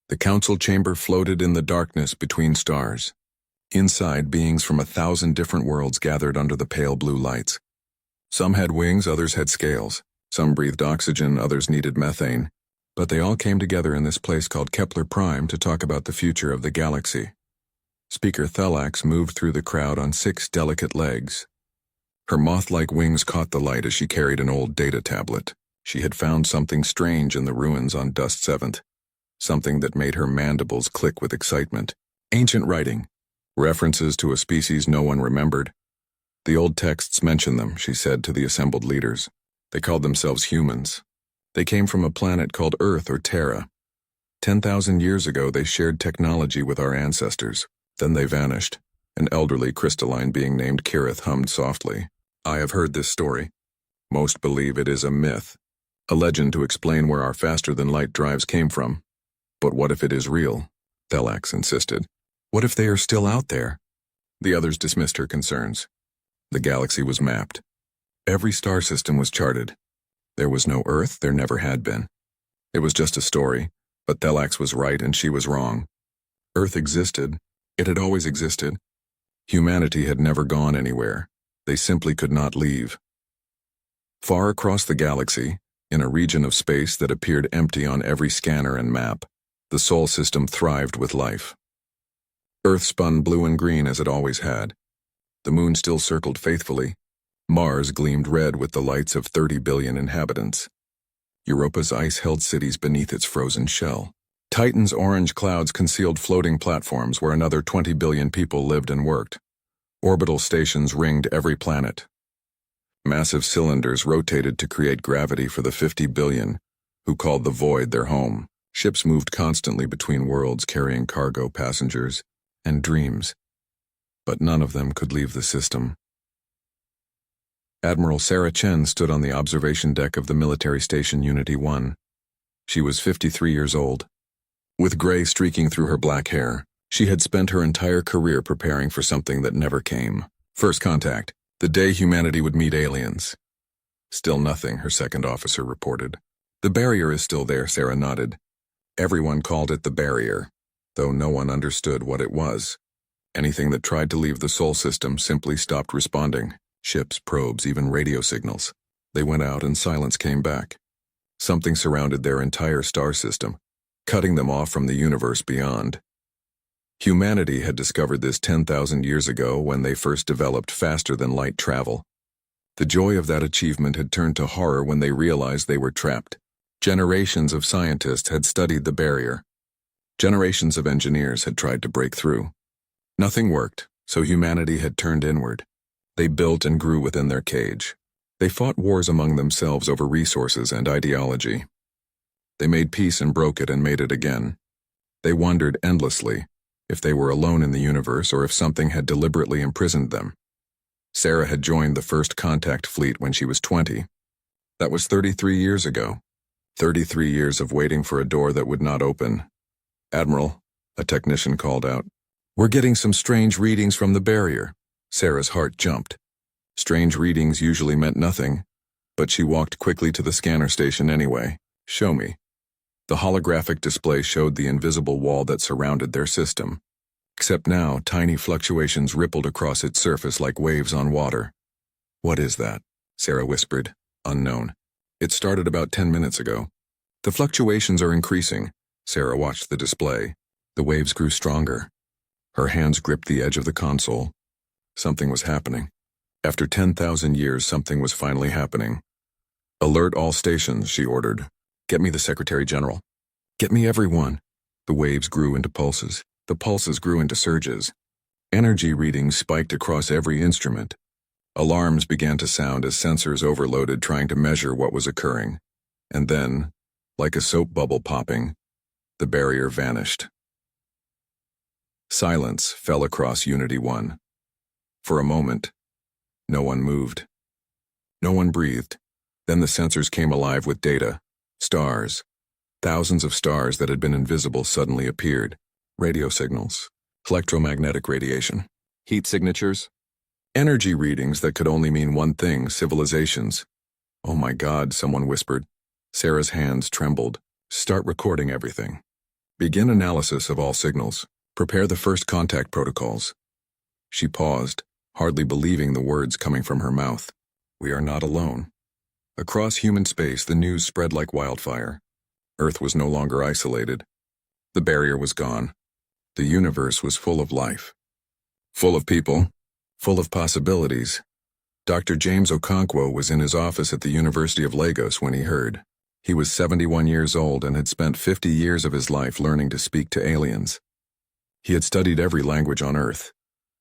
The council chamber floated in the darkness between stars. Inside, beings from 1,000 different worlds gathered under the pale blue lights. Some had wings, others had scales. Some breathed oxygen, others needed methane. But they all came together in this place called Kepler Prime to talk about the future of the galaxy. Speaker Thelax moved through the crowd on 6 delicate legs. Her moth-like wings caught the light as she carried an old data tablet. She had found something strange in the ruins on Dust 7th. Something that made her mandibles click with excitement. Ancient writing. References to a species no one remembered. The old texts mention them, she said to the assembled leaders. They called themselves humans. They came from a planet called Earth or Terra. 10,000 years ago they shared technology with our ancestors. Then they vanished. An elderly crystalline being named Kirith hummed softly. I have heard this story. Most believe it is a myth. A legend to explain where our faster-than-light drives came from. But what if it is real? Thelax insisted. What if they are still out there? The others dismissed her concerns. The galaxy was mapped. Every star system was charted. There was no Earth, there never had been. It was just a story, but Thelax was right and she was wrong. Earth existed. It had always existed. Humanity had never gone anywhere. They simply could not leave. Far across the galaxy, in a region of space that appeared empty on every scanner and map, the Sol system thrived with life. Earth spun blue and green as it always had. The moon still circled faithfully. Mars gleamed red with the lights of 30 billion inhabitants. Europa's ice held cities beneath its frozen shell. Titan's orange clouds concealed floating platforms where another 20 billion people lived and worked. Orbital stations ringed every planet. Massive cylinders rotated to create gravity for the 50 billion, who called the void their home. Ships moved constantly between worlds carrying cargo, passengers, and dreams. But none of them could leave the system. Admiral Sarah Chen stood on the observation deck of the military station Unity 1. She was 53 years old. With gray streaking through her black hair, she had spent her entire career preparing for something that never came. First contact, the day humanity would meet aliens. Still nothing, her second officer reported. The barrier is still there, Sarah nodded. Everyone called it the barrier, though no one understood what it was. Anything that tried to leave the Sol system simply stopped responding. Ships, probes, even radio signals. They went out and silence came back. Something surrounded their entire star system, cutting them off from the universe beyond. Humanity had discovered this 10,000 years ago when they first developed faster-than-light travel. The joy of that achievement had turned to horror when they realized they were trapped. Generations of scientists had studied the barrier. Generations of engineers had tried to break through. Nothing worked, so humanity had turned inward. They built and grew within their cage. They fought wars among themselves over resources and ideology. They made peace and broke it and made it again. They wondered endlessly if they were alone in the universe or if something had deliberately imprisoned them. Sarah had joined the first contact fleet when she was 20. That was 33 years ago. 33 years of waiting for a door that would not open. Admiral, a technician called out. We're getting some strange readings from the barrier. Sarah's heart jumped. Strange readings usually meant nothing, but she walked quickly to the scanner station anyway. Show me. The holographic display showed the invisible wall that surrounded their system. Except now, tiny fluctuations rippled across its surface like waves on water. What is that? Sarah whispered. Unknown. It started about 10 minutes ago. The fluctuations are increasing. Sarah watched the display. The waves grew stronger. Her hands gripped the edge of the console. Something was happening. After 10,000 years, something was finally happening. Alert all stations, she ordered. Get me the Secretary General. Get me everyone. The waves grew into pulses. The pulses grew into surges. Energy readings spiked across every instrument. Alarms began to sound as sensors overloaded trying to measure what was occurring. And then, like a soap bubble popping, the barrier vanished. Silence fell across Unity 1. For a moment, no one moved. No one breathed. Then the sensors came alive with data. Stars. Thousands of stars that had been invisible suddenly appeared. Radio signals. Electromagnetic radiation. Heat signatures. Energy readings that could only mean one thing, civilizations. Oh my God, someone whispered. Sarah's hands trembled. Start recording everything. Begin analysis of all signals. Prepare the first contact protocols. She paused, hardly believing the words coming from her mouth. We are not alone. Across human space, the news spread like wildfire. Earth was no longer isolated. The barrier was gone. The universe was full of life. Full of people. Full of possibilities. Dr. James Okonkwo was in his office at the University of Lagos when he heard. He was 71 years old and had spent 50 years of his life learning to speak to aliens. He had studied every language on Earth.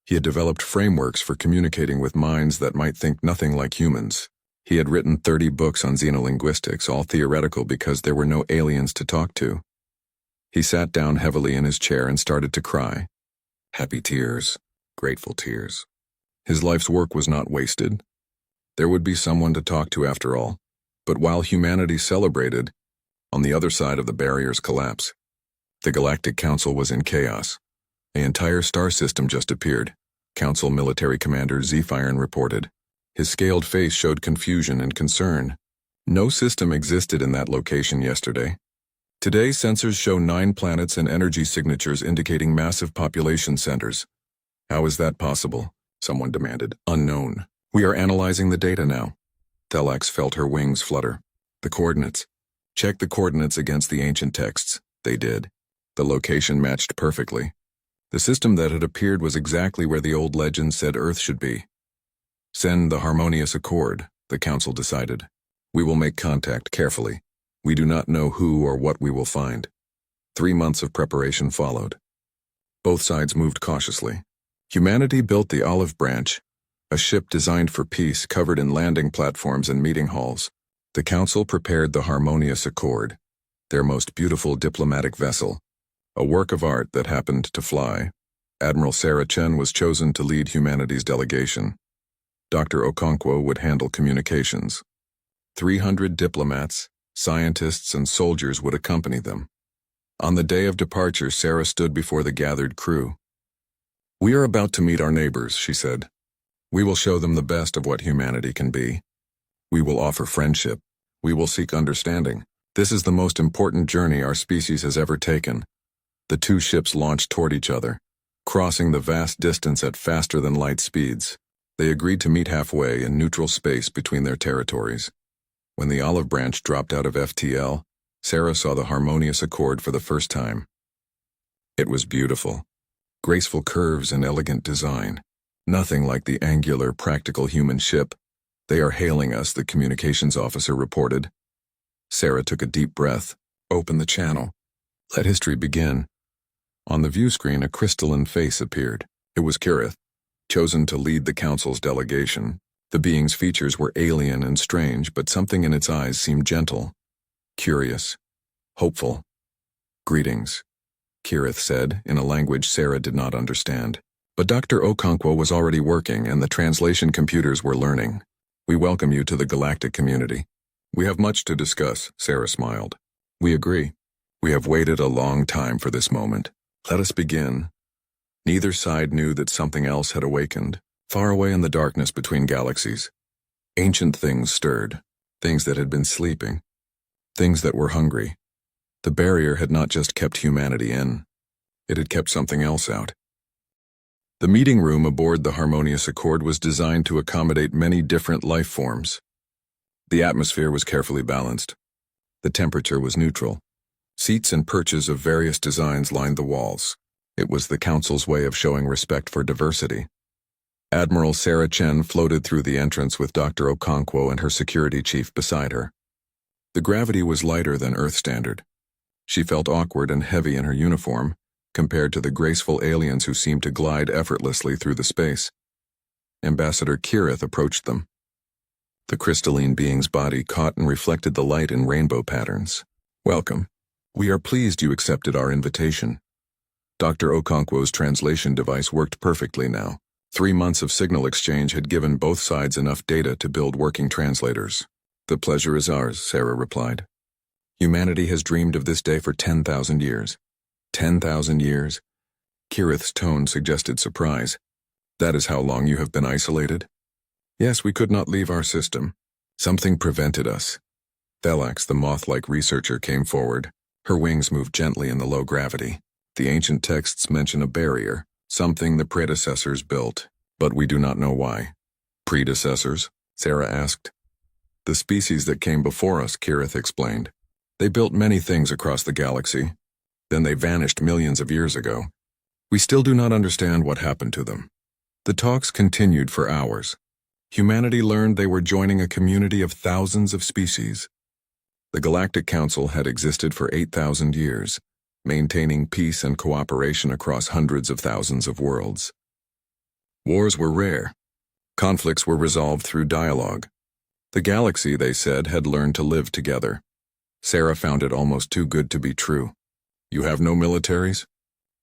He had developed frameworks for communicating with minds that might think nothing like humans. He had written 30 books on xenolinguistics, all theoretical because there were no aliens to talk to. He sat down heavily in his chair and started to cry. Happy tears, grateful tears. His life's work was not wasted. There would be someone to talk to after all. But while humanity celebrated, on the other side of the barrier's collapse, the Galactic Council was in chaos. An entire star system just appeared, Council Military Commander Zephyrin reported. His scaled face showed confusion and concern. No system existed in that location yesterday. Today, sensors show 9 planets and energy signatures indicating massive population centers. How is that possible? Someone demanded. Unknown. We are analyzing the data now. Thelax felt her wings flutter. The coordinates. Check the coordinates against the ancient texts. They did. The location matched perfectly. The system that had appeared was exactly where the old legend said Earth should be. Send the harmonious accord, the council decided. We will make contact carefully. We do not know who or what we will find. 3 months of preparation followed. Both sides moved cautiously. Humanity built the Olive Branch, a ship designed for peace covered in landing platforms and meeting halls. The council prepared the Harmonious Accord, their most beautiful diplomatic vessel, a work of art that happened to fly. Admiral Sarah Chen was chosen to lead humanity's delegation. Dr. Okonkwo would handle communications. 300 diplomats, scientists, and soldiers would accompany them. On the day of departure, Sarah stood before the gathered crew. We are about to meet our neighbors, she said. We will show them the best of what humanity can be. We will offer friendship. We will seek understanding. This is the most important journey our species has ever taken. The 2 ships launched toward each other, crossing the vast distance at faster-than-light speeds. They agreed to meet halfway in neutral space between their territories. When the Olive Branch dropped out of FTL, Sarah saw the Harmonious Accord for the first time. It was beautiful. Graceful curves and elegant design. Nothing like the angular, practical human ship. They are hailing us, the communications officer reported. Sarah took a deep breath. Open the channel. Let history begin. On the view screen, a crystalline face appeared. It was Kirith, chosen to lead the council's delegation. The being's features were alien and strange, but something in its eyes seemed gentle, curious, hopeful. Greetings, Kirith said, in a language Sarah did not understand. But Dr. Okonkwo was already working, and the translation computers were learning. We welcome you to the Galactic community. We have much to discuss, Sarah smiled. We agree. We have waited a long time for this moment. Let us begin. Neither side knew that something else had awakened, far away in the darkness between galaxies. Ancient things stirred, things that had been sleeping, things that were hungry. The barrier had not just kept humanity in, it had kept something else out. The meeting room aboard the Harmonious Accord was designed to accommodate many different life forms. The atmosphere was carefully balanced. The temperature was neutral. Seats and perches of various designs lined the walls. It was the council's way of showing respect for diversity. Admiral Sarah Chen floated through the entrance with Dr. Okonkwo and her security chief beside her. The gravity was lighter than Earth standard. She felt awkward and heavy in her uniform, compared to the graceful aliens who seemed to glide effortlessly through the space. Ambassador Kirith approached them. The crystalline being's body caught and reflected the light in rainbow patterns. Welcome. We are pleased you accepted our invitation. Dr. Okonkwo's translation device worked perfectly now. 3 months of signal exchange had given both sides enough data to build working translators. The pleasure is ours, Sarah replied. Humanity has dreamed of this day for 10,000 years. 10,000 years? Kirith's tone suggested surprise. That is how long you have been isolated? Yes, we could not leave our system. Something prevented us. Thelax, the moth-like researcher, came forward. Her wings moved gently in the low gravity. The ancient texts mention a barrier, something the predecessors built, but we do not know why. Predecessors? Sarah asked. The species that came before us, Kirith explained. They built many things across the galaxy. Then they vanished millions of years ago. We still do not understand what happened to them. The talks continued for hours. Humanity learned they were joining a community of thousands of species. The Galactic Council had existed for 8,000 years, maintaining peace and cooperation across hundreds of thousands of worlds. Wars were rare. Conflicts were resolved through dialogue. The galaxy, they said, had learned to live together. Sarah found it almost too good to be true. You have no militaries?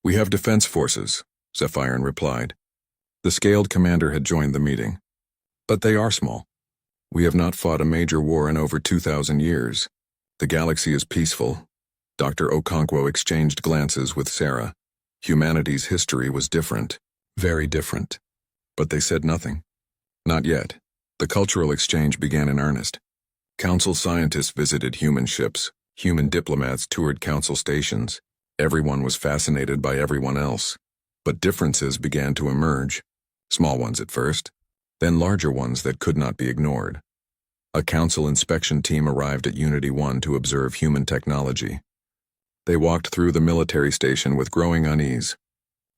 We have defense forces, Zephyrin replied. The scaled commander had joined the meeting. But they are small. We have not fought a major war in over 2,000 years. The galaxy is peaceful. Dr. Okonkwo exchanged glances with Sarah. Humanity's history was different, very different. But they said nothing. Not yet. The cultural exchange began in earnest. Council scientists visited human ships. Human diplomats toured council stations. Everyone was fascinated by everyone else. But differences began to emerge. Small ones at first, then larger ones that could not be ignored. A council inspection team arrived at Unity 1 to observe human technology. They walked through the military station with growing unease.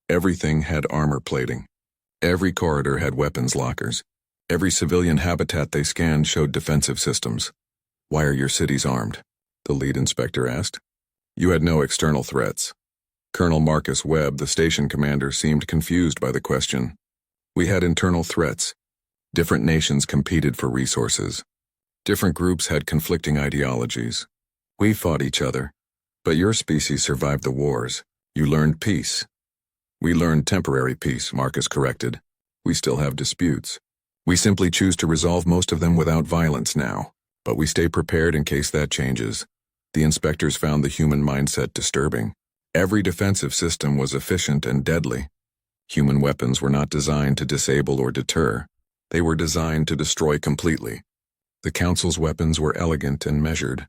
Everything had armor plating. Every corridor had weapons lockers. Every civilian habitat they scanned showed defensive systems. Why are your cities armed? The lead inspector asked. You had no external threats. Colonel Marcus Webb, the station commander, seemed confused by the question. We had internal threats. Different nations competed for resources. Different groups had conflicting ideologies. We fought each other. But your species survived the wars. You learned peace. We learned temporary peace, Marcus corrected. We still have disputes. We simply choose to resolve most of them without violence now. But we stay prepared in case that changes. The inspectors found the human mindset disturbing. Every defensive system was efficient and deadly. Human weapons were not designed to disable or deter. They were designed to destroy completely. The Council's weapons were elegant and measured.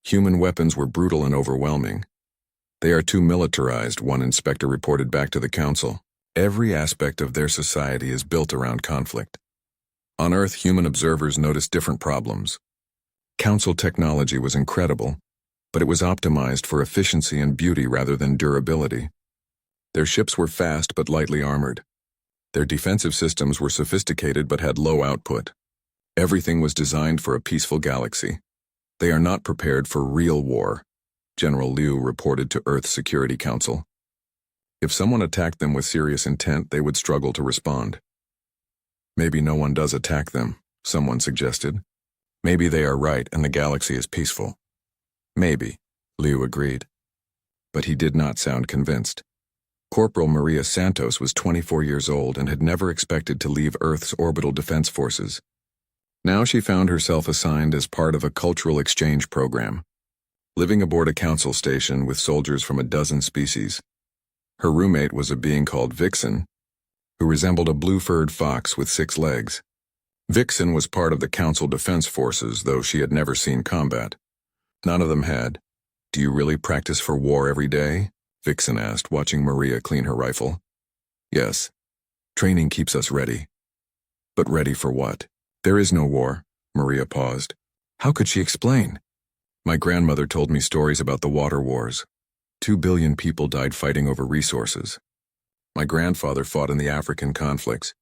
Human weapons were brutal and overwhelming. They are too militarized, one inspector reported back to the Council. Every aspect of their society is built around conflict. On Earth, human observers noticed different problems. Council technology was incredible, but it was optimized for efficiency and beauty rather than durability. Their ships were fast but lightly armored. Their defensive systems were sophisticated but had low output. Everything was designed for a peaceful galaxy. They are not prepared for real war, General Liu reported to Earth Security Council. If someone attacked them with serious intent, they would struggle to respond. Maybe no one does attack them, someone suggested. Maybe they are right and the galaxy is peaceful. Maybe, Liu agreed. But he did not sound convinced. Corporal Maria Santos was 24 years old and had never expected to leave Earth's orbital defense forces. Now she found herself assigned as part of a cultural exchange program, living aboard a council station with soldiers from a dozen species. Her roommate was a being called Vixen, who resembled a blue-furred fox with 6 legs. Vixen was part of the council defense forces, though she had never seen combat. None of them had. Do you really practice for war every day? Vixen asked, watching Maria clean her rifle. Yes. Training keeps us ready. But ready for what? There is no war. Maria paused. How could she explain? My grandmother told me stories about the water wars. 2 billion people died fighting over resources. My grandfather fought in the African conflicts.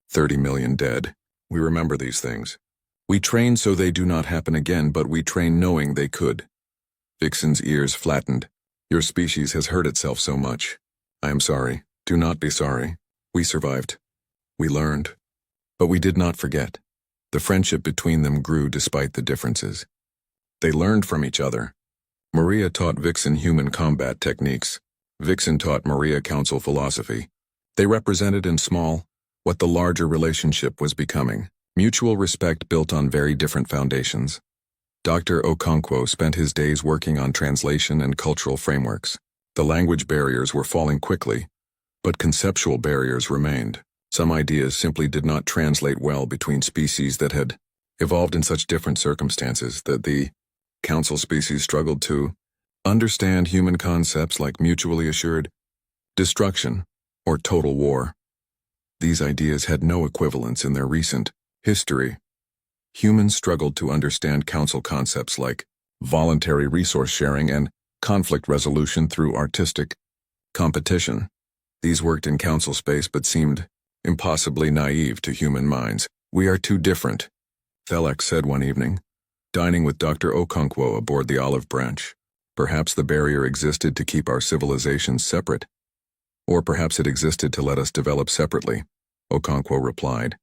30 million dead. We remember these things. We train so they do not happen again, but we train knowing they could. Vixen's ears flattened. Your species has hurt itself so much. I am sorry. Do not be sorry. We survived. We learned. But we did not forget. The friendship between them grew despite the differences. They learned from each other. Maria taught Vixen human combat techniques. Vixen taught Maria council philosophy. They represented in small what the larger relationship was becoming. Mutual respect built on very different foundations. Dr. Okonkwo spent his days working on translation and cultural frameworks. The language barriers were falling quickly, but conceptual barriers remained. Some ideas simply did not translate well between species that had evolved in such different circumstances that the council species struggled to understand human concepts like mutually assured destruction or total war. These ideas had no equivalence in their recent history. Humans struggled to understand council concepts like voluntary resource sharing and conflict resolution through artistic competition. These worked in council space but seemed impossibly naive to human minds. "We are too different," Thelax said one evening, dining with Dr. Okonkwo aboard the Olive Branch. "Perhaps the barrier existed to keep our civilizations separate. Or perhaps it existed to let us develop separately," Okonkwo replied.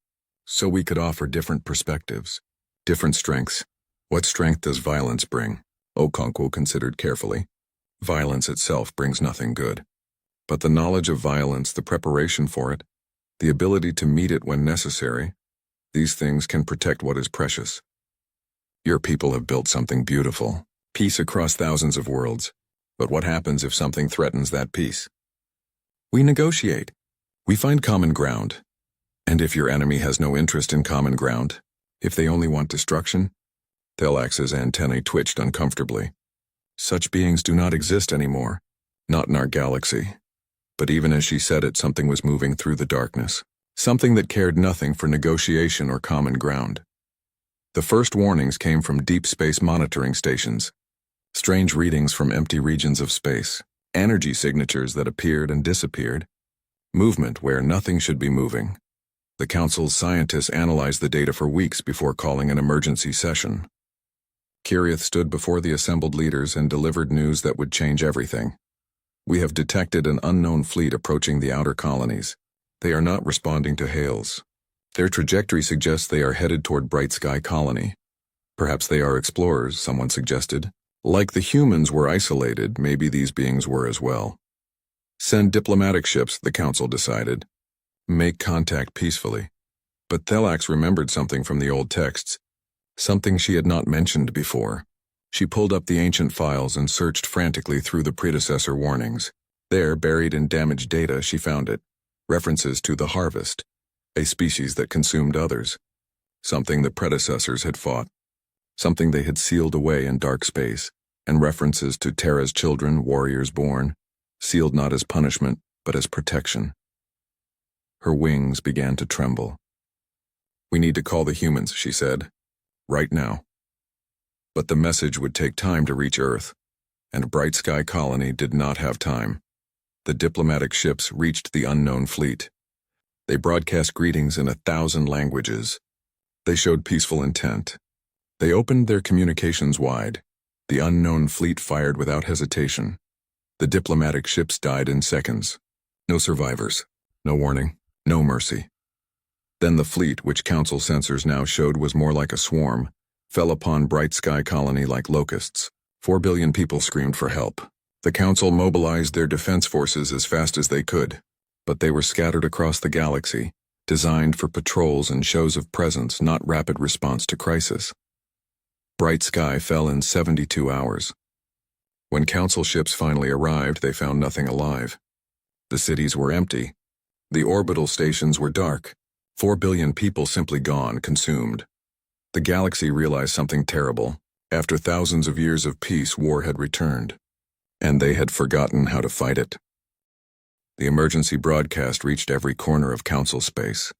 "So we could offer different perspectives, different strengths." "What strength does violence bring?" Okonkwo considered carefully. "Violence itself brings nothing good. But the knowledge of violence, the preparation for it, the ability to meet it when necessary, these things can protect what is precious. Your people have built something beautiful, peace across thousands of worlds. But what happens if something threatens that peace? We negotiate. We find common ground. And if your enemy has no interest in common ground, if they only want destruction?" Thelax's antennae twitched uncomfortably. "Such beings do not exist anymore. Not in our galaxy." But even as she said it, something was moving through the darkness. Something that cared nothing for negotiation or common ground. The first warnings came from deep space monitoring stations. Strange readings from empty regions of space. Energy signatures that appeared and disappeared. Movement where nothing should be moving. The Council's scientists analyzed the data for weeks before calling an emergency session. Kirith stood before the assembled leaders and delivered news that would change everything. "We have detected an unknown fleet approaching the outer colonies. They are not responding to hails. Their trajectory suggests they are headed toward Bright Sky Colony. Perhaps they are explorers," someone suggested. "Like the humans were isolated, maybe these beings were as well." "Send diplomatic ships," the Council decided. "Make contact peacefully." But Thelax remembered something from the old texts, something she had not mentioned before. She pulled up the ancient files and searched frantically through the predecessor warnings. There, buried in damaged data, she found it. References to the harvest, a species that consumed others. Something the predecessors had fought. Something they had sealed away in dark space. And references to Terra's children, warriors born, sealed not as punishment, but as protection. Her wings began to tremble. "We need to call the humans," she said. "Right now." But the message would take time to reach Earth, and Bright Sky Colony did not have time. The diplomatic ships reached the unknown fleet. They broadcast greetings in 1,000 languages. They showed peaceful intent. They opened their communications wide. The unknown fleet fired without hesitation. The diplomatic ships died in seconds. No survivors, no warning, no mercy. Then the fleet, which Council sensors now showed was more like a swarm, fell upon Bright Sky Colony like locusts. 4 billion people screamed for help. The Council mobilized their defense forces as fast as they could, but they were scattered across the galaxy, designed for patrols and shows of presence, not rapid response to crisis. Bright Sky fell in 72 hours. When Council ships finally arrived, they found nothing alive. The cities were empty. The orbital stations were dark. 4 billion people simply gone, consumed. The galaxy realized something terrible. After thousands of years of peace, war had returned, and they had forgotten how to fight it. The emergency broadcast reached every corner of Council space.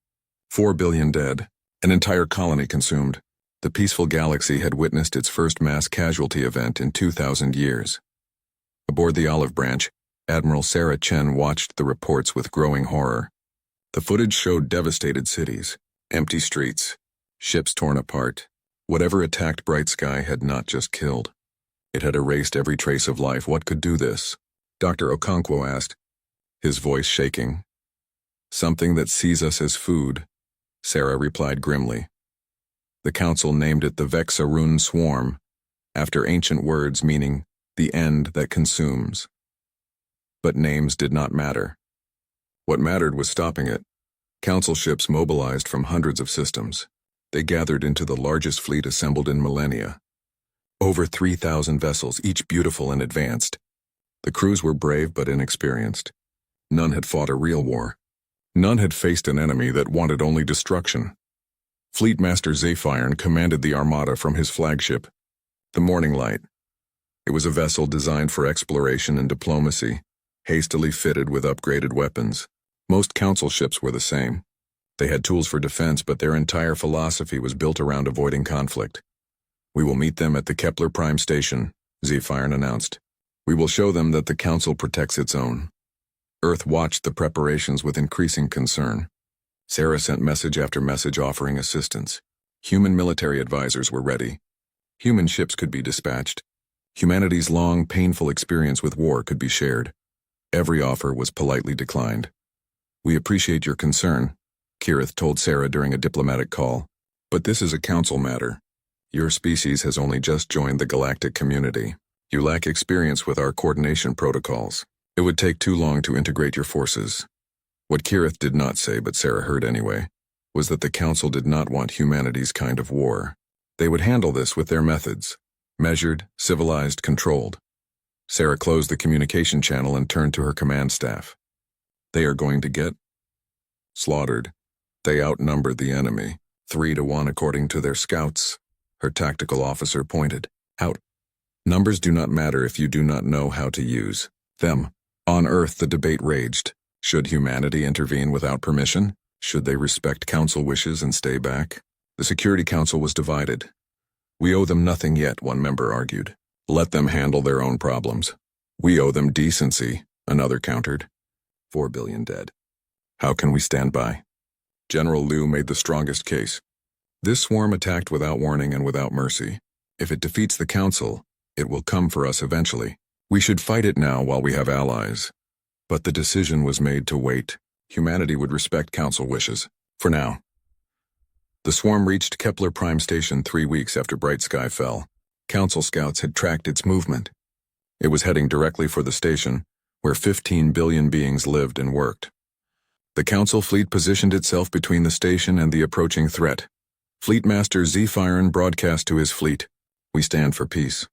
4 billion dead, an entire colony consumed. The peaceful galaxy had witnessed its first mass casualty event in 2,000 years. Aboard the Olive Branch, Admiral Sarah Chen watched the reports with growing horror. The footage showed devastated cities, empty streets, ships torn apart. Whatever attacked Bright Sky had not just killed. It had erased every trace of life. What could do this? Dr. Okonkwo asked, his voice shaking. "Something that sees us as food," Sarah replied grimly. The Council named it the Vexarun Swarm, after ancient words meaning the end that consumes. But names did not matter. What mattered was stopping it. Council ships mobilized from hundreds of systems. They gathered into the largest fleet assembled in millennia. Over 3,000 vessels, each beautiful and advanced. The crews were brave but inexperienced. None had fought a real war. None had faced an enemy that wanted only destruction. Fleet Master Zephyr commanded the armada from his flagship, the Morning Light. It was a vessel designed for exploration and diplomacy, hastily fitted with upgraded weapons. Most council ships were the same. They had tools for defense, but their entire philosophy was built around avoiding conflict. "We will meet them at the Kepler Prime Station," Zephyr announced. "We will show them that the Council protects its own." Earth watched the preparations with increasing concern. Sarah sent message after message offering assistance. Human military advisors were ready. Human ships could be dispatched. Humanity's long, painful experience with war could be shared. Every offer was politely declined. "We appreciate your concern," Kirith told Sarah during a diplomatic call, "but this is a council matter. Your species has only just joined the galactic community. You lack experience with our coordination protocols. It would take too long to integrate your forces." What Kirith did not say, but Sarah heard anyway, was that the Council did not want humanity's kind of war. They would handle this with their methods: measured, civilized, controlled. Sarah closed the communication channel and turned to her command staff. "They are going to get slaughtered. They outnumbered the enemy, 3-1 according to their scouts." Her tactical officer pointed out. "Numbers do not matter if you do not know how to use them." On Earth, the debate raged. Should humanity intervene without permission? Should they respect Council wishes and stay back? The Security Council was divided. "We owe them nothing yet," one member argued. "Let them handle their own problems." "We owe them decency," another countered. 4 billion dead. How can we stand by? General Liu made the strongest case. This swarm attacked without warning and without mercy. If it defeats the Council, it will come for us eventually. We should fight it now while we have allies. But the decision was made to wait. Humanity would respect Council wishes. For now. The swarm reached Kepler Prime Station 3 weeks after Bright Sky fell. Council scouts had tracked its movement. It was heading directly for the station, where 15 billion beings lived and worked. The Council fleet positioned itself between the station and the approaching threat. Fleetmaster Zephyr broadcast to his fleet, "We stand for peace.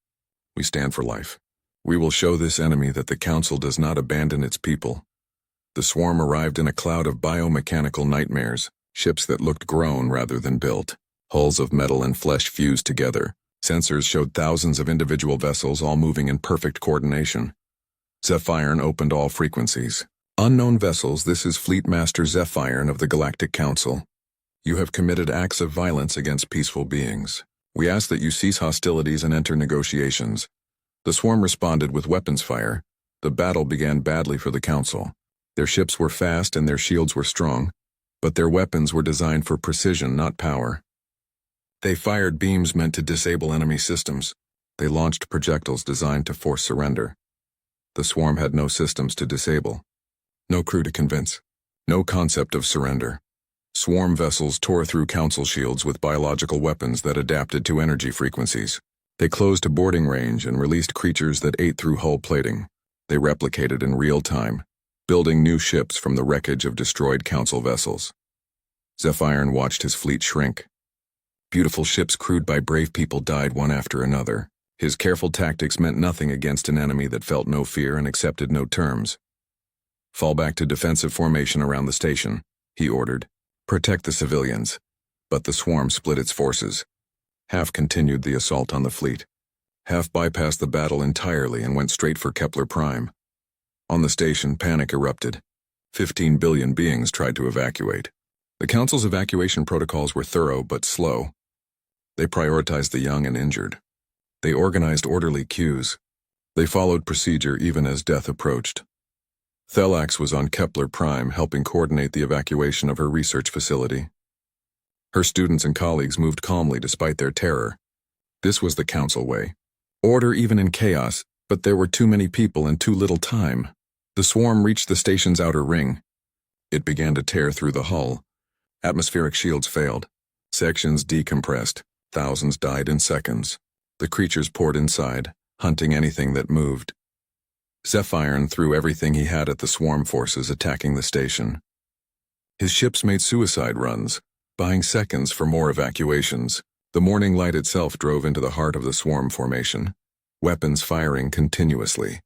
We stand for life. We will show this enemy that the Council does not abandon its people." The swarm arrived in a cloud of biomechanical nightmares, ships that looked grown rather than built. Hulls of metal and flesh fused together. Sensors showed thousands of individual vessels all moving in perfect coordination. Zephyr opened all frequencies. "Unknown vessels, this is Fleetmaster Zephyr of the Galactic Council. You have committed acts of violence against peaceful beings. We ask that you cease hostilities and enter negotiations." The swarm responded with weapons fire. The battle began badly for the Council. Their ships were fast and their shields were strong, but their weapons were designed for precision, not power. They fired beams meant to disable enemy systems. They launched projectiles designed to force surrender. The swarm had no systems to disable. No crew to convince. No concept of surrender. Swarm vessels tore through Council shields with biological weapons that adapted to energy frequencies. They closed a boarding range and released creatures that ate through hull plating. They replicated in real time, building new ships from the wreckage of destroyed Council vessels. Zephyr watched his fleet shrink. Beautiful ships crewed by brave people died one after another. His careful tactics meant nothing against an enemy that felt no fear and accepted no terms. "Fall back to defensive formation around the station," he ordered. "Protect the civilians." But the swarm split its forces. Half continued the assault on the fleet. Half bypassed the battle entirely and went straight for Kepler Prime. On the station, panic erupted. 15 billion beings tried to evacuate. The Council's evacuation protocols were thorough but slow. They prioritized the young and injured. They organized orderly queues. They followed procedure even as death approached. Thelax was on Kepler Prime helping coordinate the evacuation of her research facility. Her students and colleagues moved calmly despite their terror. This was the Council way. Order even in chaos, but there were too many people and too little time. The swarm reached the station's outer ring. It began to tear through the hull. Atmospheric shields failed. Sections decompressed. Thousands died in seconds. The creatures poured inside, hunting anything that moved. Zephyr threw everything he had at the swarm forces attacking the station. His ships made suicide runs, buying seconds for more evacuations. The morning light itself drove into the heart of the swarm formation, weapons firing continuously.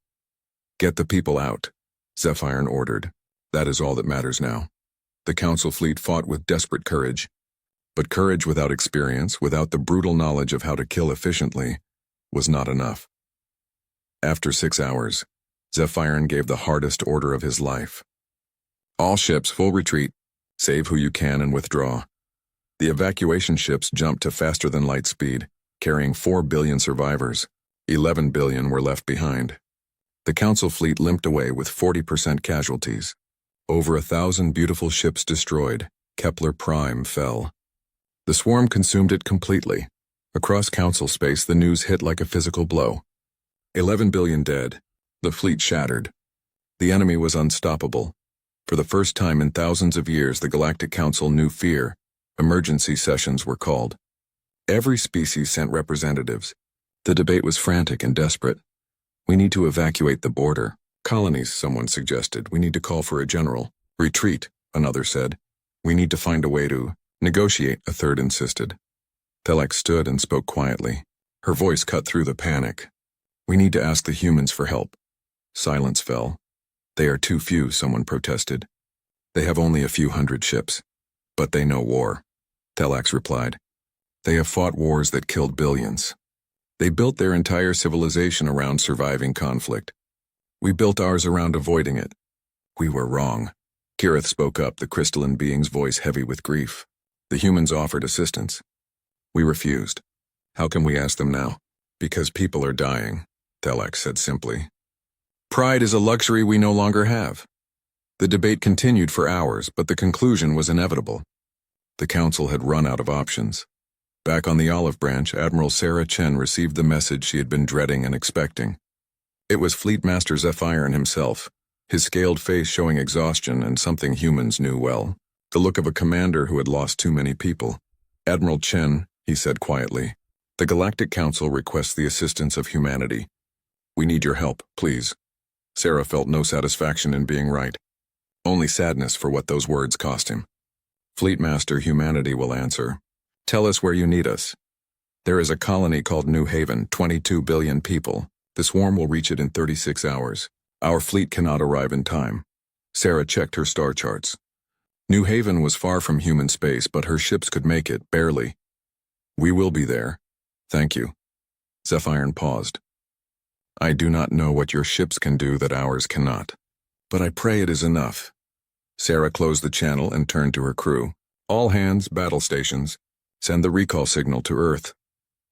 "Get the people out," Zephyr ordered. "That is all that matters now." The Council fleet fought with desperate courage. But courage without experience, without the brutal knowledge of how to kill efficiently, was not enough. After 6 hours, Zephyrin gave the hardest order of his life. All ships, full retreat. Save who you can and withdraw. The evacuation ships jumped to faster than light speed, carrying 4 billion survivors. 11 billion were left behind. The Council fleet limped away with 40% casualties. Over 1,000 beautiful ships destroyed. Kepler Prime fell. The swarm consumed it completely. Across Council space, the news hit like a physical blow. 11 billion dead. The fleet shattered. The enemy was unstoppable. For the first time in thousands of years, the Galactic Council knew fear. Emergency sessions were called. Every species sent representatives. The debate was frantic and desperate. We need to evacuate the border. Colonies, someone suggested. We need to call for a general. Retreat, another said. We need to find a way to negotiate, a third insisted. Thelax stood and spoke quietly. Her voice cut through the panic. We need to ask the humans for help. Silence fell. They are too few, someone protested. They have only a few hundred ships. But they know war. Thelax replied. They have fought wars that killed billions. They built their entire civilization around surviving conflict. We built ours around avoiding it. We were wrong. Kirith spoke up, the crystalline being's voice heavy with grief. The humans offered assistance. We refused. How can we ask them now? Because people are dying, Thelax said simply. Pride is a luxury we no longer have. The debate continued for hours, but the conclusion was inevitable. The Council had run out of options. Back on the Olive Branch, Admiral Sarah Chen received the message she had been dreading and expecting. It was Fleet Master Zephyrin himself, his scaled face showing exhaustion and something humans knew well, the look of a commander who had lost too many people. Admiral Chen, he said quietly, the Galactic Council requests the assistance of humanity. We need your help, please. Sarah felt no satisfaction in being right, only sadness for what those words cost him. Fleet Master, humanity will answer. Tell us where you need us. There is a colony called New Haven, 22 billion people. The swarm will reach it in 36 hours. Our fleet cannot arrive in time. Sarah checked her star charts. New Haven was far from human space, but her ships could make it, barely. We will be there. Thank you. Zephyrin paused. I do not know what your ships can do that ours cannot. But I pray it is enough. Sarah closed the channel and turned to her crew. All hands, battle stations. Send the recall signal to Earth.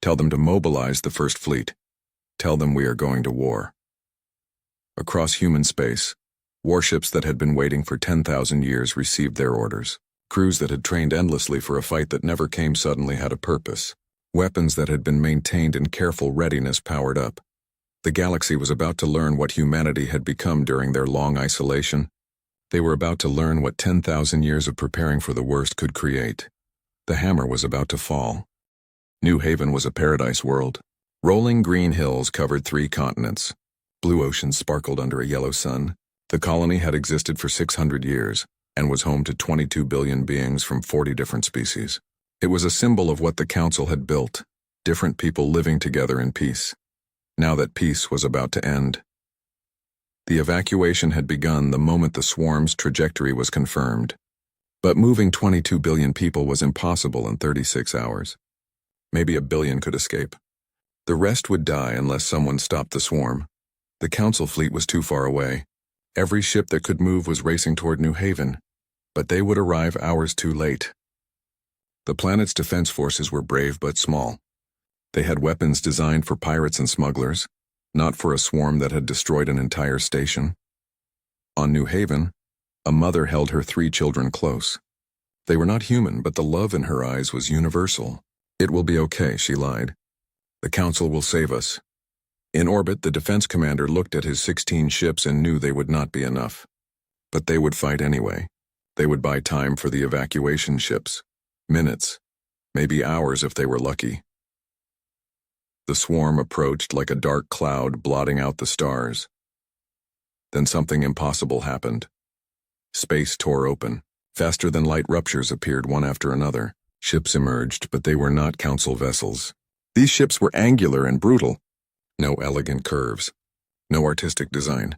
Tell them to mobilize the First Fleet. Tell them we are going to war. Across human space, warships that had been waiting for 10,000 years received their orders. Crews that had trained endlessly for a fight that never came suddenly had a purpose. Weapons that had been maintained in careful readiness powered up. The galaxy was about to learn what humanity had become during their long isolation. They were about to learn what 10,000 years of preparing for the worst could create. The hammer was about to fall. New Haven was a paradise world. Rolling green hills covered 3 continents. Blue oceans sparkled under a yellow sun. The colony had existed for 600 years and was home to 22 billion beings from 40 different species. It was a symbol of what the Council had built, different people living together in peace. Now that peace was about to end. The evacuation had begun the moment the swarm's trajectory was confirmed. But moving 22 billion people was impossible in 36 hours. Maybe a billion could escape. The rest would die unless someone stopped the swarm. The Council fleet was too far away. Every ship that could move was racing toward New Haven, but they would arrive hours too late. The planet's defense forces were brave but small. They had weapons designed for pirates and smugglers, not for a swarm that had destroyed an entire station. On New Haven, a mother held her 3 children close. They were not human, but the love in her eyes was universal. It will be okay, she lied. The Council will save us. In orbit, the defense commander looked at his 16 ships and knew they would not be enough. But they would fight anyway. They would buy time for the evacuation ships. Minutes, maybe hours if they were lucky. The swarm approached like a dark cloud blotting out the stars. Then something impossible happened. Space tore open. Faster than light ruptures appeared one after another. Ships emerged, but they were not Council vessels. These ships were angular and brutal. No elegant curves. No artistic design.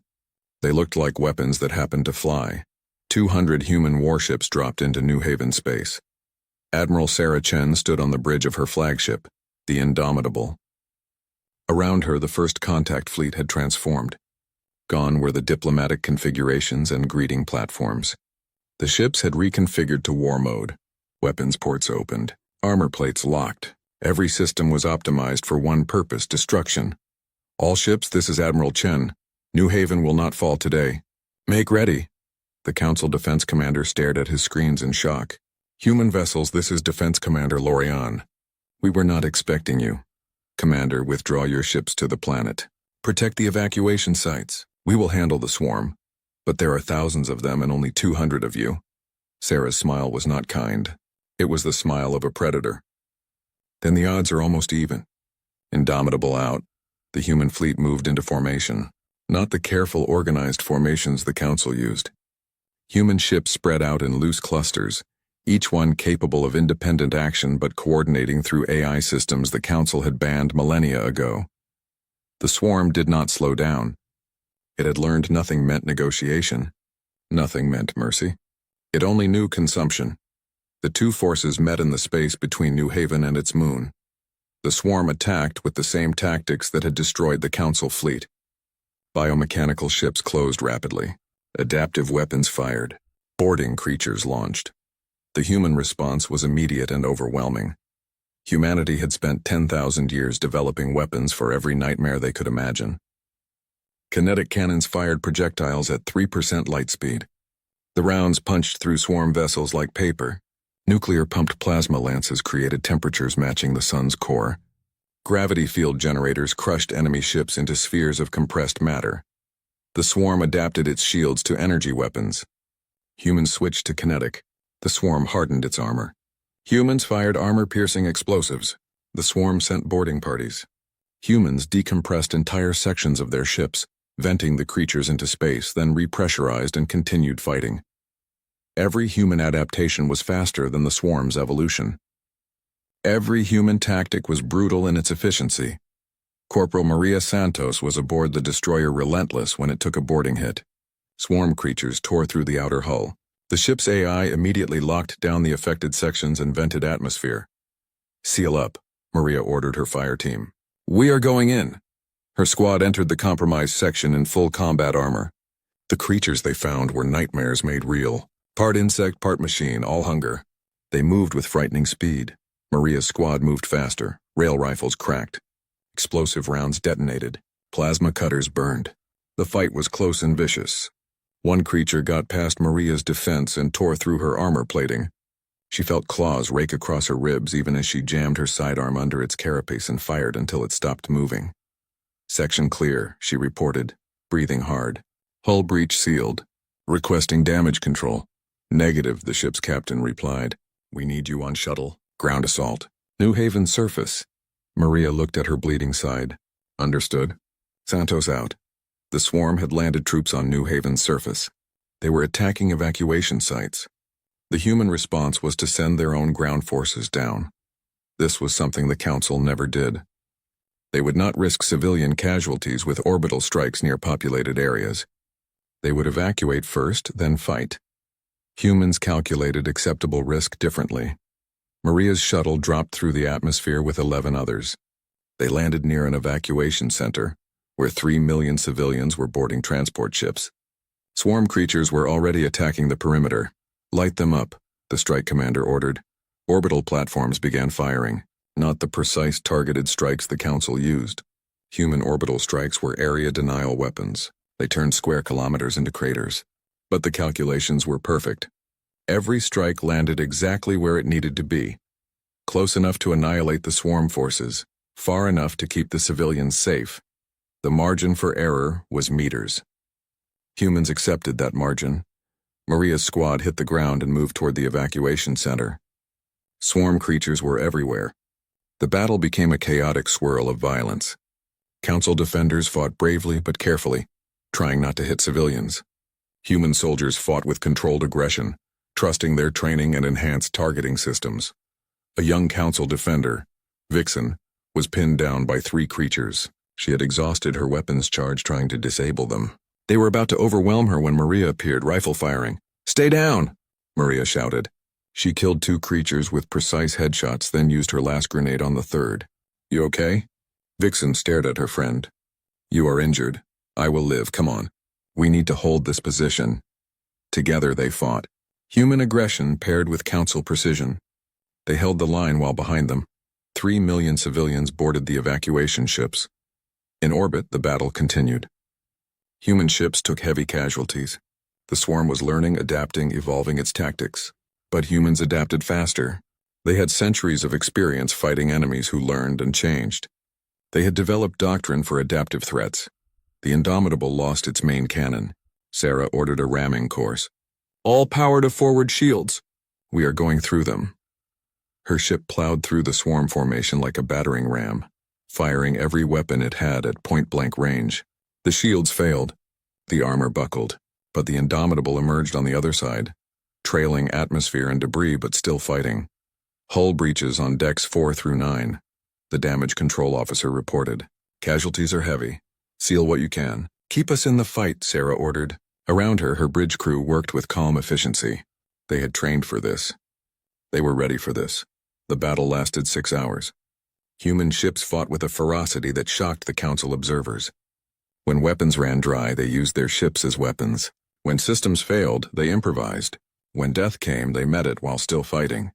They looked like weapons that happened to fly. 200 human warships dropped into New Haven space. Admiral Sarah Chen stood on the bridge of her flagship, the Indomitable. Around her, the first contact fleet had transformed. Gone were the diplomatic configurations and greeting platforms. The ships had reconfigured to war mode. Weapons ports opened. Armor plates locked. Every system was optimized for one purpose: destruction. All ships, this is Admiral Chen. New Haven will not fall today. Make ready. The Council Defense Commander stared at his screens in shock. Human vessels, this is Defense Commander Lorian. We were not expecting you. Commander, withdraw your ships to the planet. Protect the evacuation sites. We will handle the swarm. But there are thousands of them and only 200 of you. Sarah's smile was not kind. It was the smile of a predator. Then the odds are almost even. Indomitable out, the human fleet moved into formation. Not the careful, organized formations the Council used. Human ships spread out in loose clusters, each one capable of independent action but coordinating through AI systems the Council had banned millennia ago. The swarm did not slow down. It had learned nothing meant negotiation. Nothing meant mercy. It only knew consumption. The two forces met in the space between New Haven and its moon. The swarm attacked with the same tactics that had destroyed the Council fleet. Biomechanical ships closed rapidly. Adaptive weapons fired. Boarding creatures launched. The human response was immediate and overwhelming. Humanity had spent 10,000 years developing weapons for every nightmare they could imagine. Kinetic cannons fired projectiles at 3% light speed. The rounds punched through swarm vessels like paper. Nuclear-pumped plasma lances created temperatures matching the sun's core. Gravity field generators crushed enemy ships into spheres of compressed matter. The swarm adapted its shields to energy weapons. Humans switched to kinetic. The swarm hardened its armor. Humans fired armor-piercing explosives. The swarm sent boarding parties. Humans decompressed entire sections of their ships, venting the creatures into space, then repressurized and continued fighting. Every human adaptation was faster than the swarm's evolution. Every human tactic was brutal in its efficiency. Corporal Maria Santos was aboard the destroyer Relentless when it took a boarding hit. Swarm creatures tore through the outer hull. The ship's AI immediately locked down the affected sections and vented atmosphere. Seal up, Maria ordered her fire team. We are going in. Her squad entered the compromised section in full combat armor. The creatures they found were nightmares made real. Part insect, part machine, all hunger. They moved with frightening speed. Maria's squad moved faster. Rail rifles cracked. Explosive rounds detonated. Plasma cutters burned. The fight was close and vicious. One creature got past Maria's defense and tore through her armor plating. She felt claws rake across her ribs even as she jammed her sidearm under its carapace and fired until it stopped moving. Section clear, she reported, breathing hard. Hull breach sealed. Requesting damage control. Negative, the ship's captain replied. We need you on shuttle. Ground assault. New Haven surface. Maria looked at her bleeding side. Understood. Santos out. The swarm had landed troops on New Haven's surface. They were attacking evacuation sites. The human response was to send their own ground forces down. This was something the Council never did. They would not risk civilian casualties with orbital strikes near populated areas. They would evacuate first, then fight. Humans calculated acceptable risk differently. Maria's shuttle dropped through the atmosphere with 11 others. They landed near an evacuation center, where 3 million civilians were boarding transport ships. Swarm creatures were already attacking the perimeter. Light them up, the strike commander ordered. Orbital platforms began firing, not the precise targeted strikes the Council used. Human orbital strikes were area denial weapons. They turned square kilometers into craters. But the calculations were perfect. Every strike landed exactly where it needed to be. Close enough to annihilate the swarm forces, far enough to keep the civilians safe. The margin for error was meters. Humans accepted that margin. Maria's squad hit the ground and moved toward the evacuation center. Swarm creatures were everywhere. The battle became a chaotic swirl of violence. Council defenders fought bravely but carefully, trying not to hit civilians. Human soldiers fought with controlled aggression, trusting their training and enhanced targeting systems. A young Council defender, Vixen, was pinned down by 3 creatures. She had exhausted her weapons charge trying to disable them. They were about to overwhelm her when Maria appeared, rifle firing. "Stay down!" Maria shouted. She killed 2 creatures with precise headshots, then used her last grenade on the third. "You okay?" Vixen stared at her friend. You are injured. I will live, come on. We need to hold this position. Together they fought. Human aggression paired with council precision. They held the line while behind them. 3 million civilians boarded the evacuation ships. In orbit, the battle continued. Human ships took heavy casualties. The swarm was learning, adapting, evolving its tactics. But humans adapted faster. They had centuries of experience fighting enemies who learned and changed. They had developed doctrine for adaptive threats. The Indomitable lost its main cannon. Sarah ordered a ramming course. All power to forward shields. We are going through them. Her ship plowed through the swarm formation like a battering ram, firing every weapon it had at point-blank range. The shields failed. The armor buckled. But the Indomitable emerged on the other side, trailing atmosphere and debris but still fighting. Hull breaches on decks 4 through 9. The damage control officer reported. Casualties are heavy. Seal what you can. Keep us in the fight, Sarah ordered. Around her bridge crew worked with calm efficiency. They had trained for this. They were ready for this. The battle lasted 6 hours. Human ships fought with a ferocity that shocked the council observers. When weapons ran dry, they used their ships as weapons. When systems failed, they improvised. When death came, they met it while still fighting.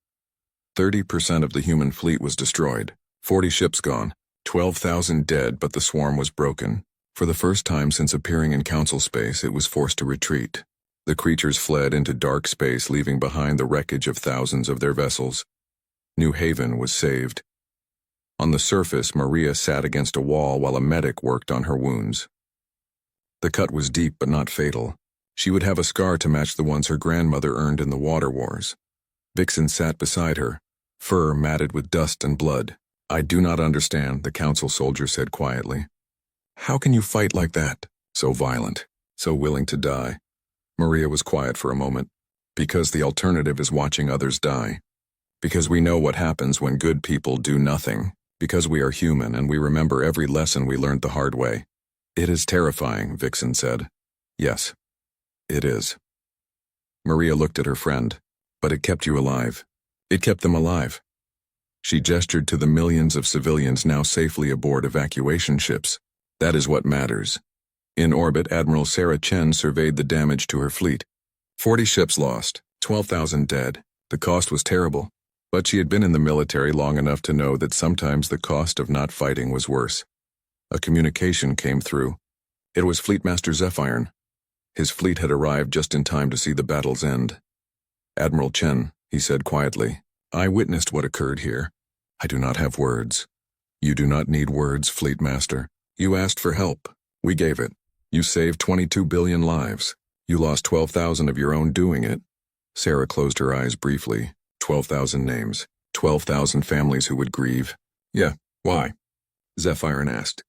30% of the human fleet was destroyed. 40 ships gone. 12,000 dead, but the swarm was broken. For the first time since appearing in council space, it was forced to retreat. The creatures fled into dark space, leaving behind the wreckage of thousands of their vessels. New Haven was saved. On the surface, Maria sat against a wall while a medic worked on her wounds. The cut was deep but not fatal. She would have a scar to match the ones her grandmother earned in the water wars. Vixen sat beside her, fur matted with dust and blood. I do not understand, the council soldier said quietly. How can you fight like that? So violent, so willing to die. Maria was quiet for a moment. Because the alternative is watching others die. Because we know what happens when good people do nothing. Because we are human and we remember every lesson we learned the hard way. It is terrifying, Vixen said. Yes, it is. Maria looked at her friend. But it kept you alive. It kept them alive. She gestured to the millions of civilians now safely aboard evacuation ships. That is what matters. In orbit, Admiral Sarah Chen surveyed the damage to her fleet. 40 ships lost, 12,000 dead. The cost was terrible. But she had been in the military long enough to know that sometimes the cost of not fighting was worse. A communication came through. It was Fleetmaster Zephyr. His fleet had arrived just in time to see the battle's end. Admiral Chen, he said quietly, I witnessed what occurred here. I do not have words. You do not need words, Fleetmaster. You asked for help. We gave it. You saved 22 billion lives. You lost 12,000 of your own doing it. Sarah closed her eyes briefly. 12,000 names. 12,000 families who would grieve. Yeah, why? Zephyr asked.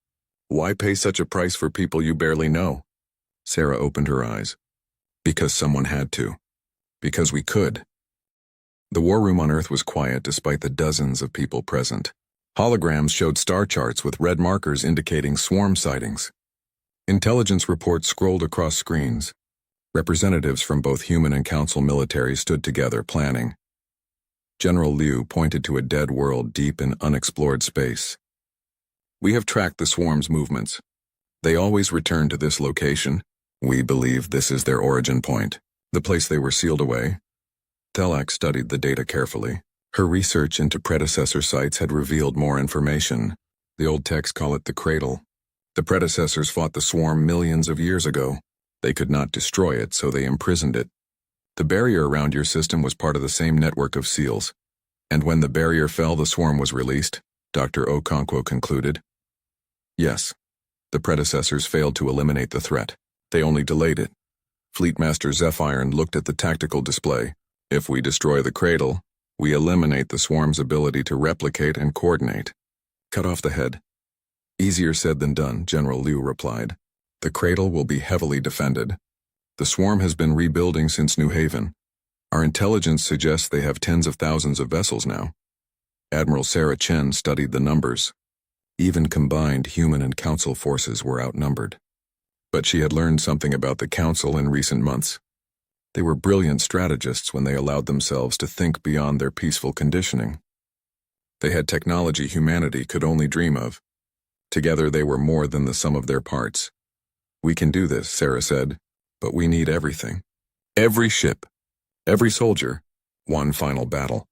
Why pay such a price for people you barely know? Sarah opened her eyes. Because someone had to. Because we could. The war room on Earth was quiet despite the dozens of people present. Holograms showed star charts with red markers indicating swarm sightings. Intelligence reports scrolled across screens. Representatives from both human and council military stood together, planning. General Liu pointed to a dead world deep in unexplored space. We have tracked the swarm's movements. They always return to this location. We believe this is their origin point, the place they were sealed away. Thelak studied the data carefully. Her research into predecessor sites had revealed more information. The old texts call it the cradle. The predecessors fought the swarm millions of years ago. They could not destroy it, so they imprisoned it. The barrier around your system was part of the same network of seals. And when the barrier fell, the swarm was released, Dr. Okonkwo concluded. Yes, the predecessors failed to eliminate the threat. They only delayed it. Fleetmaster Zephyr looked at the tactical display. If we destroy the cradle, we eliminate the swarm's ability to replicate and coordinate. Cut off the head. Easier said than done, General Liu replied. The cradle will be heavily defended. The swarm has been rebuilding since New Haven. Our intelligence suggests they have tens of thousands of vessels now. Admiral Sarah Chen studied the numbers. Even combined human and council forces were outnumbered. But she had learned something about the council in recent months. They were brilliant strategists when they allowed themselves to think beyond their peaceful conditioning. They had technology humanity could only dream of. Together they were more than the sum of their parts. "We can do this," Sarah said, "but we need everything. Every ship, every soldier, one final battle."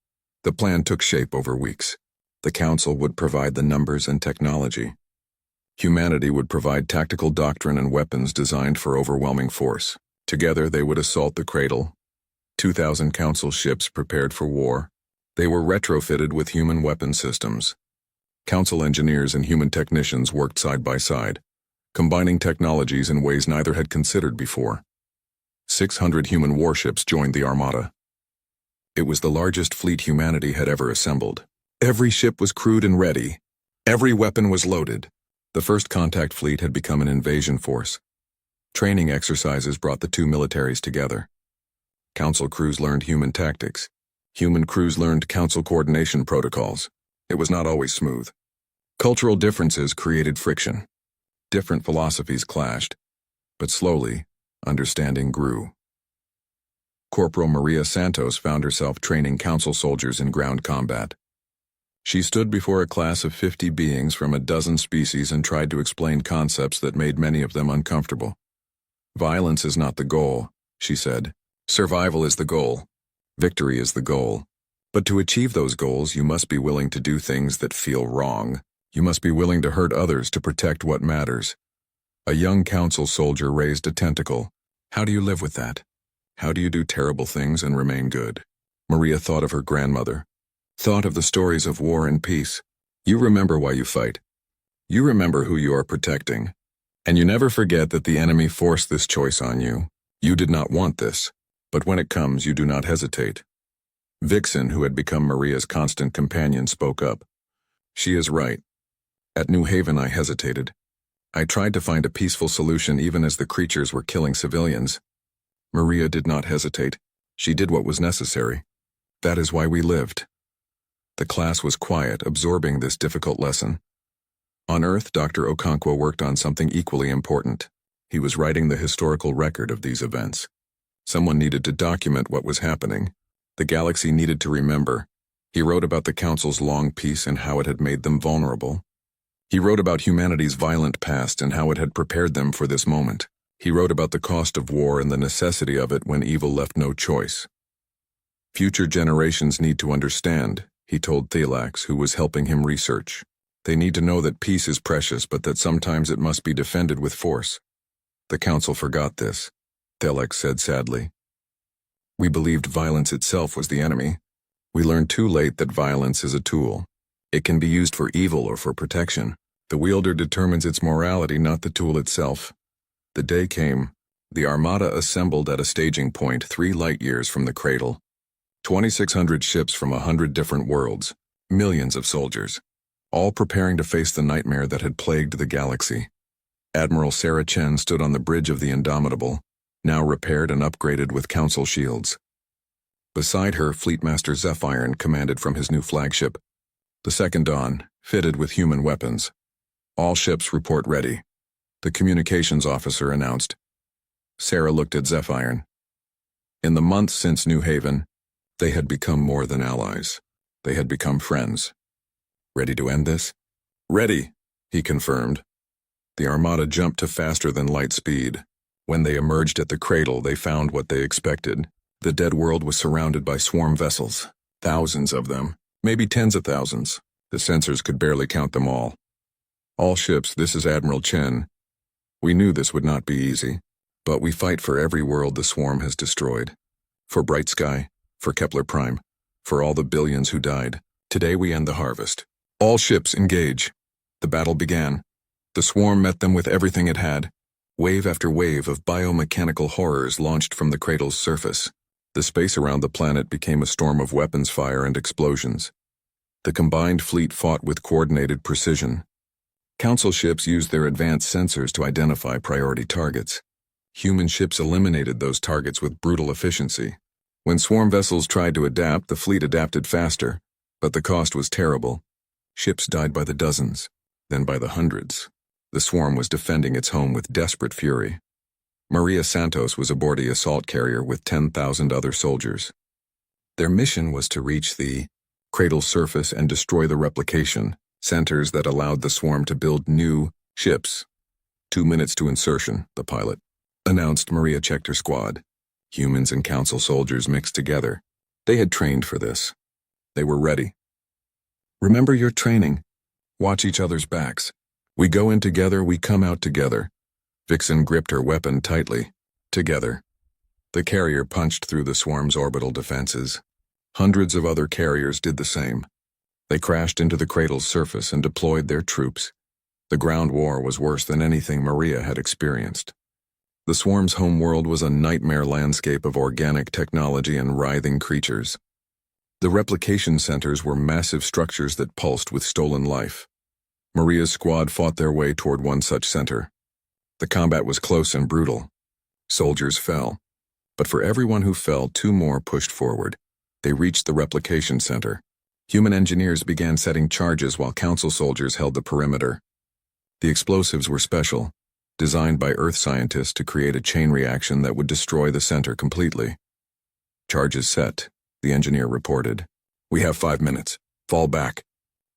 The plan took shape over weeks. The Council would provide the numbers and technology. Humanity would provide tactical doctrine and weapons designed for overwhelming force. Together they would assault the cradle. 2,000 Council ships prepared for war. They were retrofitted with human weapon systems. Council engineers and human technicians worked side by side, combining technologies in ways neither had considered before. 600 human warships joined the Armada. It was the largest fleet humanity had ever assembled. Every ship was crewed and ready. Every weapon was loaded. The first contact fleet had become an invasion force. Training exercises brought the two militaries together. Council crews learned human tactics. Human crews learned Council coordination protocols. It was not always smooth. Cultural differences created friction. Different philosophies clashed. But slowly, understanding grew. Corporal Maria Santos found herself training Council soldiers in ground combat. She stood before a class of 50 beings from a dozen species and tried to explain concepts that made many of them uncomfortable. "Violence is not the goal," she said. "Survival is the goal. Victory is the goal. But to achieve those goals, you must be willing to do things that feel wrong. You must be willing to hurt others to protect what matters." A young Council soldier raised a tentacle. "How do you live with that? How do you do terrible things and remain good?" Maria thought of her grandmother. Thought of the stories of war and peace. You remember why you fight. You remember who you are protecting. And you never forget that the enemy forced this choice on you. You did not want this. But when it comes, you do not hesitate. Vixen, who had become Maria's constant companion, spoke up. "She is right. At New Haven I hesitated. I tried to find a peaceful solution even as the creatures were killing civilians. Maria did not hesitate. She did what was necessary. That is why we lived." The class was quiet, absorbing this difficult lesson. On Earth, Dr. Okonkwo worked on something equally important. He was writing the historical record of these events. Someone needed to document what was happening. The galaxy needed to remember. He wrote about the Council's long peace and how it had made them vulnerable. He wrote about humanity's violent past and how it had prepared them for this moment. He wrote about the cost of war and the necessity of it when evil left no choice. "Future generations need to understand," he told Thelax, who was helping him research. "They need to know that peace is precious, but that sometimes it must be defended with force." The Council forgot this, Thelax said sadly. "We believed violence itself was the enemy. We learned too late that violence is a tool. It can be used for evil or for protection. The wielder determines its morality, not the tool itself." The day came. The Armada assembled at a staging point 3 light-years from the cradle. 2,600 ships from 100 different worlds, millions of soldiers, all preparing to face the nightmare that had plagued the galaxy. Admiral Sarah Chen stood on the bridge of the Indomitable, now repaired and upgraded with Council shields. Beside her, Fleetmaster Zephyr commanded from his new flagship, the Second Dawn, fitted with human weapons. "All ships report ready," the communications officer announced. Sarah looked at Zephyr. In the months since New Haven, they had become more than allies. They had become friends. "Ready to end this?" "Ready," he confirmed. The Armada jumped to faster than light speed. When they emerged at the cradle, they found what they expected. The dead world was surrounded by swarm vessels. Thousands of them, maybe tens of thousands. The sensors could barely count them all. "All ships, this is Admiral Chen. We knew this would not be easy, but we fight for every world the swarm has destroyed. For Bright Sky, for Kepler Prime, for all the billions who died. Today we end the harvest. All ships engage." The battle began. The swarm met them with everything it had. Wave after wave of biomechanical horrors launched from the cradle's surface. The space around the planet became a storm of weapons fire and explosions. The combined fleet fought with coordinated precision. Council ships used their advanced sensors to identify priority targets. Human ships eliminated those targets with brutal efficiency. When swarm vessels tried to adapt, the fleet adapted faster, but the cost was terrible. Ships died by the dozens, then by the hundreds. The swarm was defending its home with desperate fury. Maria Santos was aboard the assault carrier with 10,000 other soldiers. Their mission was to reach the cradle surface and destroy the replication, centers that allowed the swarm to build new ships. 2 minutes to insertion, the pilot announced. Maria checked her squad. Humans and council soldiers mixed together. They had trained for this. They were ready. Remember your training. Watch each other's backs. We go in together, we come out together. Vixen gripped her weapon tightly. Together. The carrier punched through the swarm's orbital defenses. Hundreds of other carriers did the same. They crashed into the cradle's surface and deployed their troops. The ground war was worse than anything Maria had experienced. The swarm's homeworld was a nightmare landscape of organic technology and writhing creatures. The replication centers were massive structures that pulsed with stolen life. Maria's squad fought their way toward one such center. The combat was close and brutal. Soldiers fell. But for everyone who fell, 2 more pushed forward. They reached the replication center. Human engineers began setting charges while council soldiers held the perimeter. The explosives were special, designed by Earth scientists to create a chain reaction that would destroy the center completely. Charges set, the engineer reported. We have 5 minutes. Fall back.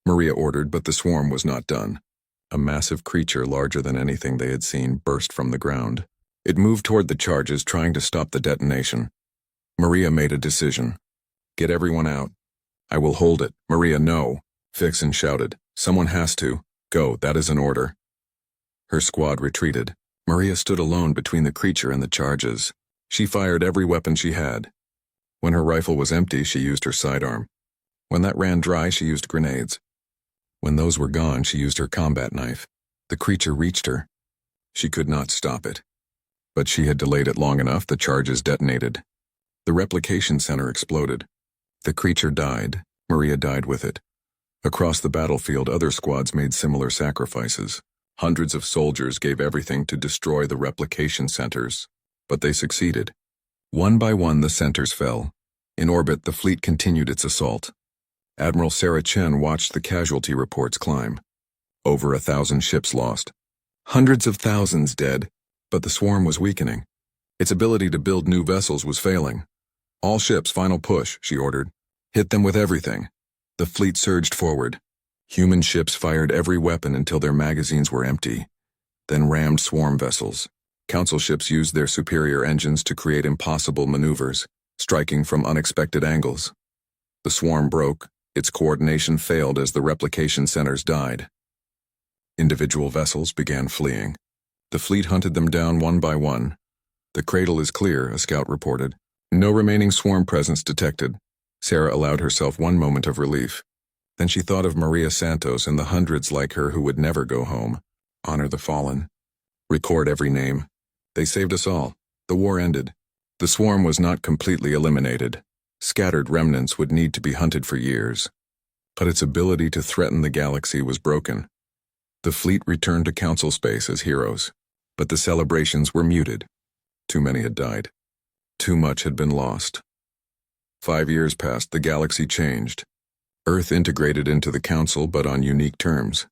Maria ordered, but the swarm was not done. A massive creature larger than anything they had seen burst from the ground. It moved toward the charges, trying to stop the detonation. Maria made a decision. Get everyone out. I will hold it. Maria, no. Vixen shouted. Someone has to. Go, that is an order. Her squad retreated. Maria stood alone between the creature and the charges. She fired every weapon she had. When her rifle was empty, she used her sidearm. When that ran dry, she used grenades. When those were gone, she used her combat knife. The creature reached her. She could not stop it. But she had delayed it long enough, the charges detonated. The replication center exploded. The creature died. Maria died with it. Across the battlefield, other squads made similar sacrifices. Hundreds of soldiers gave everything to destroy the replication centers. But they succeeded. One by one, the centers fell. In orbit, the fleet continued its assault. Admiral Sarah Chen watched the casualty reports climb. Over 1,000 ships lost. Hundreds of thousands dead. But the swarm was weakening. Its ability to build new vessels was failing. All ships, final push, she ordered. Hit them with everything. The fleet surged forward. Human ships fired every weapon until their magazines were empty, then rammed swarm vessels. Council ships used their superior engines to create impossible maneuvers, striking from unexpected angles. The swarm broke. Its coordination failed as the replication centers died. Individual vessels began fleeing. The fleet hunted them down one by one. The cradle is clear, a scout reported. No remaining swarm presence detected. Sarah allowed herself one moment of relief. Then she thought of Maria Santos and the hundreds like her who would never go home. Honor the fallen. Record every name. They saved us all. The war ended. The swarm was not completely eliminated. Scattered remnants would need to be hunted for years. But its ability to threaten the galaxy was broken. The fleet returned to council space as heroes. But the celebrations were muted. Too many had died. Too much had been lost. 5 years passed, the galaxy changed. Earth integrated into the council, but on unique terms.